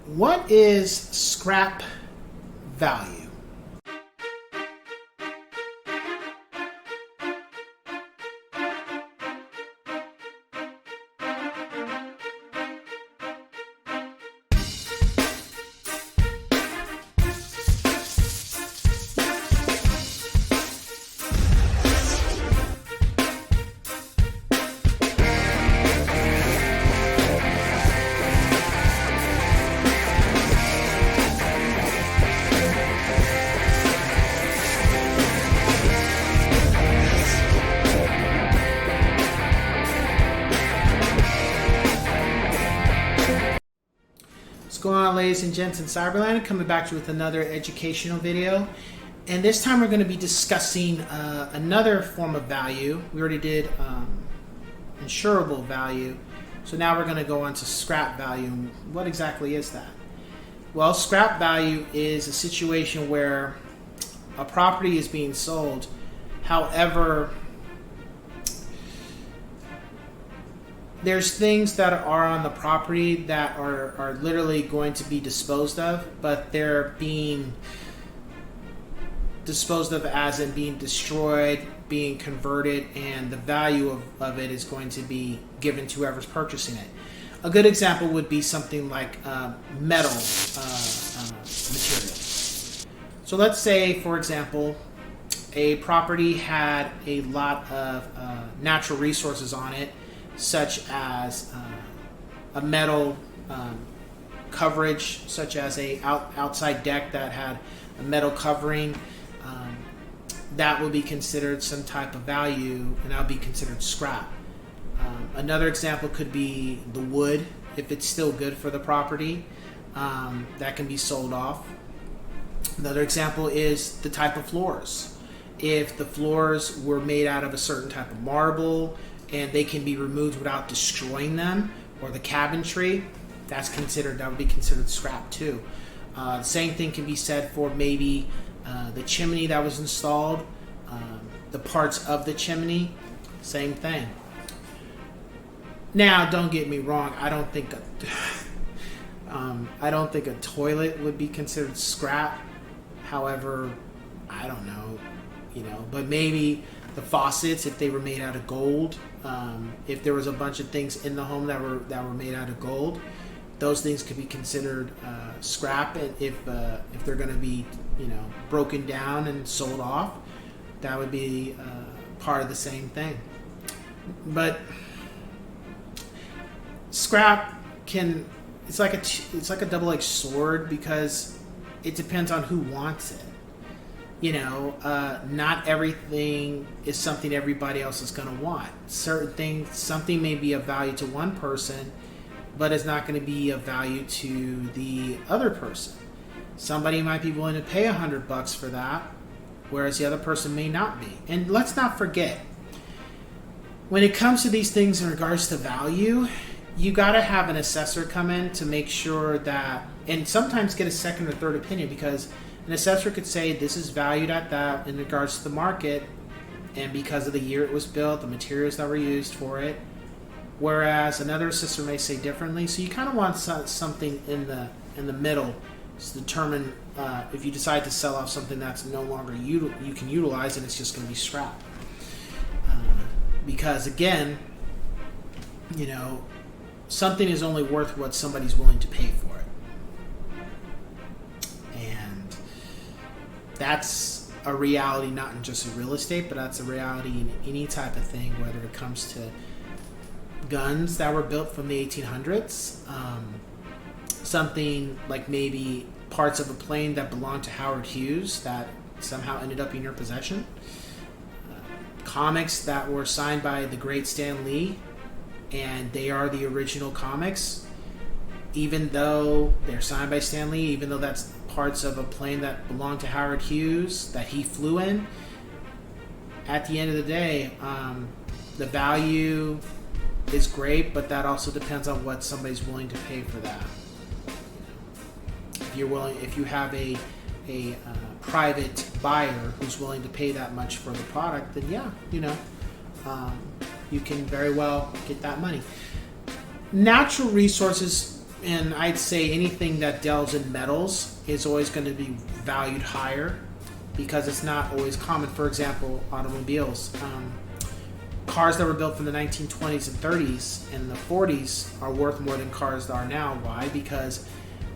What is scrap value? What's going on, ladies and gents in Cyberland? Coming back to you with another educational video. And this time we're going to be discussing another form of value. We already did insurable value. So now we're going to go on to scrap value. What exactly is that? Well, scrap value is a situation where a property is being sold. However, there's things that are on the property that are literally going to be disposed of, but they're being disposed of as in being destroyed, being converted, and the value of it is going to be given to whoever's purchasing it. A good example would be something like metal material. So let's say, for example, a property had a lot of natural resources on it, such as a metal coverage, such as a outside deck that had a metal covering. That would be considered some type of value, and that would be considered scrap. Another example could be the wood. If it's still good for the property, that can be sold off. Another example is the type of floors. If the floors were made out of a certain type of marble and they can be removed without destroying them, or the cabinetry, that would be considered scrap too. The same thing can be said for maybe the chimney that was installed, the parts of the chimney, same thing. Now, don't get me wrong, I don't think a toilet would be considered scrap. However, I don't know, but maybe the faucets, if they were made out of gold, if there was a bunch of things in the home that were made out of gold, those things could be considered scrap. And if they're going to be broken down and sold off, that would be part of the same thing. But scrap it's like a double-edged sword, because it depends on who wants it. Not everything is something everybody else is going to want. Something may be of value to one person, but it's not going to be of value to the other person. Somebody might be willing to pay $100 for that, whereas the other person may not be. And let's not forget, when it comes to these things in regards to value, you got to have an assessor come in to make sure that, and sometimes get a second or third opinion, because an assessor could say this is valued at that in regards to the market, and because of the year it was built, the materials that were used for it, whereas another assessor may say differently. So you kind of want something in the middle to determine if you decide to sell off something that's no longer you can utilize, and it's just going to be scrap. Because again, something is only worth what somebody's willing to pay for it. And that's a reality not in just in real estate, but that's a reality in any type of thing, whether it comes to guns that were built from the 1800s, something like maybe parts of a plane that belonged to Howard Hughes that somehow ended up in your possession, comics that were signed by the great Stan Lee, and they are the original comics, even though they're signed by Stan Lee, even though that's parts of a plane that belonged to Howard Hughes that he flew in. At the end of the day, the value is great, but that also depends on what somebody's willing to pay for that. If you have a private buyer who's willing to pay that much for the product, then yeah, you can very well get that money. Natural resources and I'd say anything that delves in metals is always going to be valued higher because it's not always common. For example, automobiles. Cars that were built from the 1920s and 30s and the 40s are worth more than cars that are now. Why? Because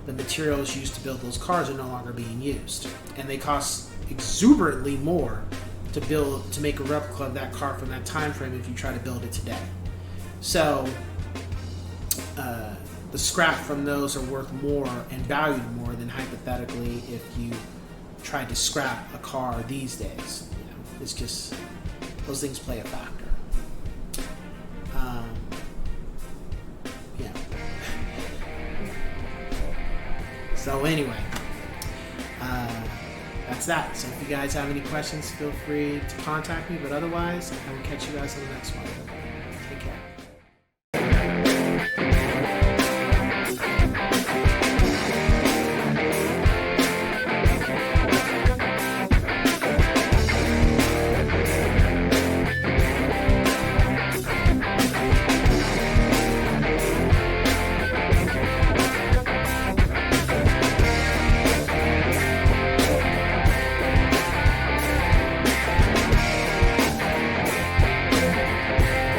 the materials used to build those cars are no longer being used, and they cost exuberantly more to make a replica of that car from that time frame if you try to build it today. So the scrap from those are worth more and valued more than hypothetically if you tried to scrap a car these days. You know, it's just those things play a factor. Yeah. So anyway, that's that. So if you guys have any questions, feel free to contact me. But otherwise, I will catch you guys in the next one.